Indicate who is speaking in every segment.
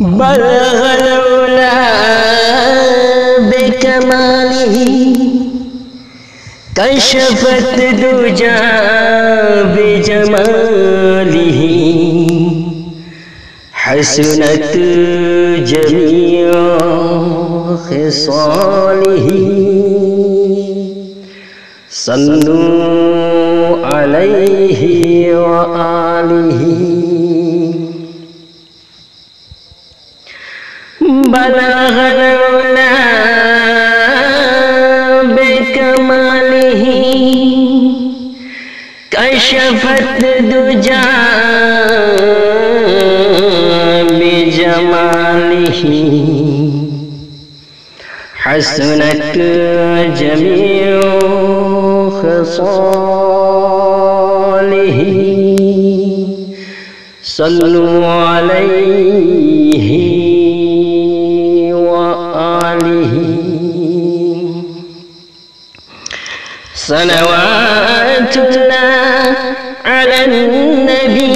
Speaker 1: बलगल उला बेकमालिही कशफत दुजा बेजमालिही हसनत जमीअ खिसालिही सल्लू अलैहि व आलिही बलगल उला बेकमालिही कशफत दुजा बेजमालिही हसनत जमीअ खिसालिही सल्लू अलैहि सलवातुल्लाह अलन्नबी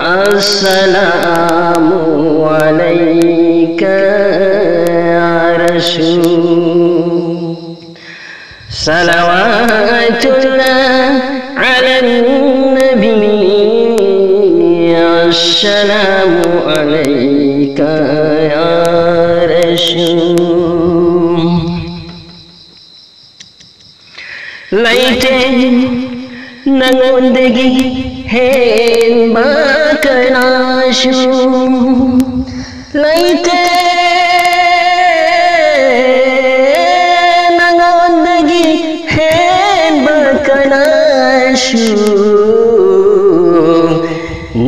Speaker 1: अस्सलामु अलैका या रसूल सलवातुल्लाह अलन्नबी अस्सलामु अलैका या रसूल लैटे नंगोंदगी है बाकनाशु लैटे नंगोंदगी है बाकनाशु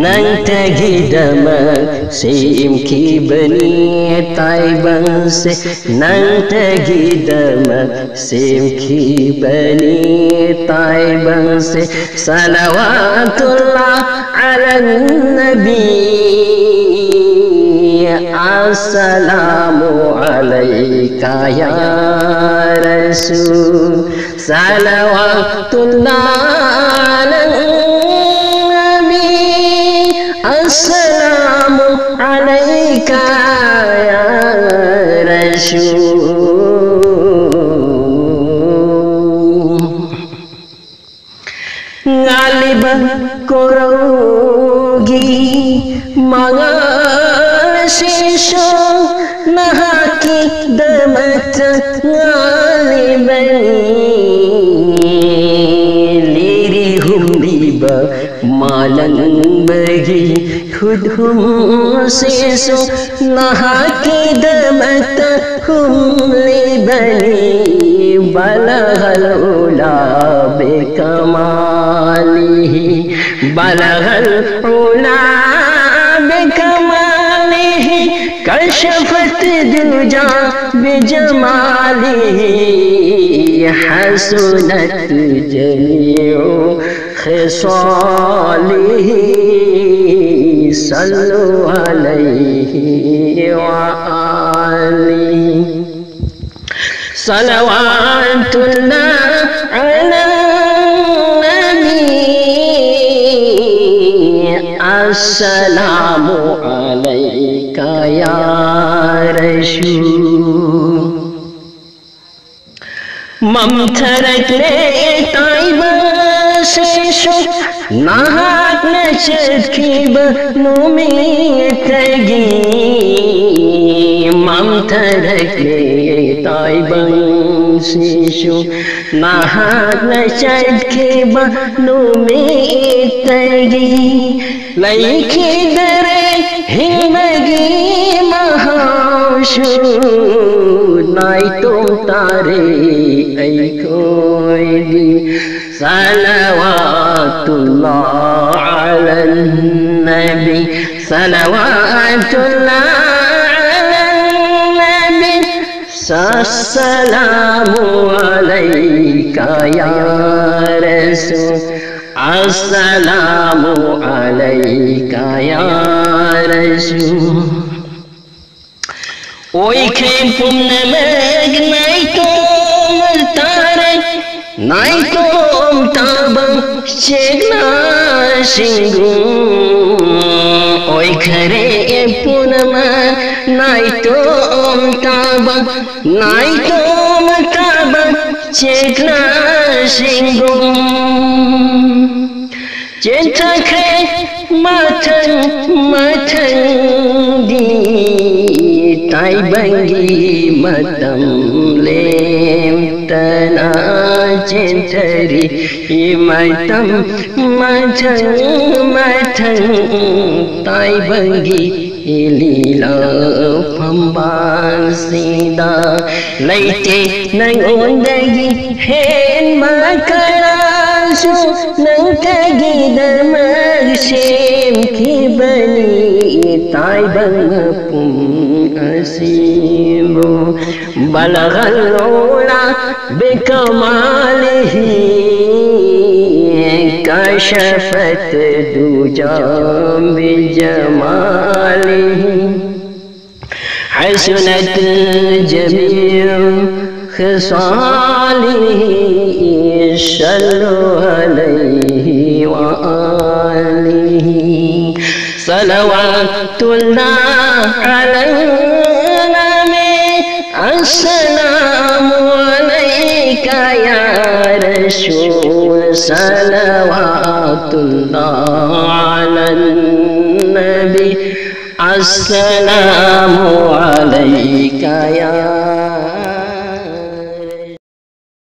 Speaker 1: नंतगी दमक सेम की बनी ताइबन से नंतगी दमक सेम की बनी ताइबन से सलवातुल्लाह अलन्नबी अस्सलामु अलैका या रसूल सलवातुल्लाह अस्सलामु अलैका या रसूल गालिबन करोगी मगाल शीशो नहा की दमत गालिबन लीरी हुम्बीबा मालन बगी खुद हम से सो नहा की दमत हुमले बनी बलगल उला बेकमालिही बलगल उला बेकमालिही कशफत दुजा बेजमालिही हसनत जमीअ खिसालिही सल्लू अलैहि व आलिही सलवातुल्लाह अलन्नबी अस्सलामु अलैका या रसूल ममथरक ले ताइबा शेषो नाहक नचत की बनो में तगी ममथरक ले ताइबा शेषो नाहक नचत की बनो में तगी लईखी दरे हिमगी महाशु नाई तुम तारे ऐ कोई दी सलवातुल्लाह अलन्नबी सलवातुल्लाह अलन्नबी अस्सलामु अलैका या रसूल अस्सलामु अलैका या रसूल ओई खेम पुण्य में नहीं तो तारे नहीं तो ताब चेगना सिंगू खरे पूर्णमा नाइटोम ताबा चेतना सिंगुम चेतखे मथन दी ताई बंगी मतम लेम तना चेंतरी मतम मथन ताई बंगी लीला फंबान सीदा लैते नंगोंदगी हेन मकरासु नंगगी दमग शेम की बनी ताई बंग पुम असीमो बलगलोला बेकमालिही कशफत दूजा बिजमालिही हसनत जमीउ खसालिही सल्लु अलैहि व आलिही सलवातुल्लाह अलैना में अस्सलामु अलैका या रसूल सलवातुल्लाह अलन नबी अस्सलामु अलैका या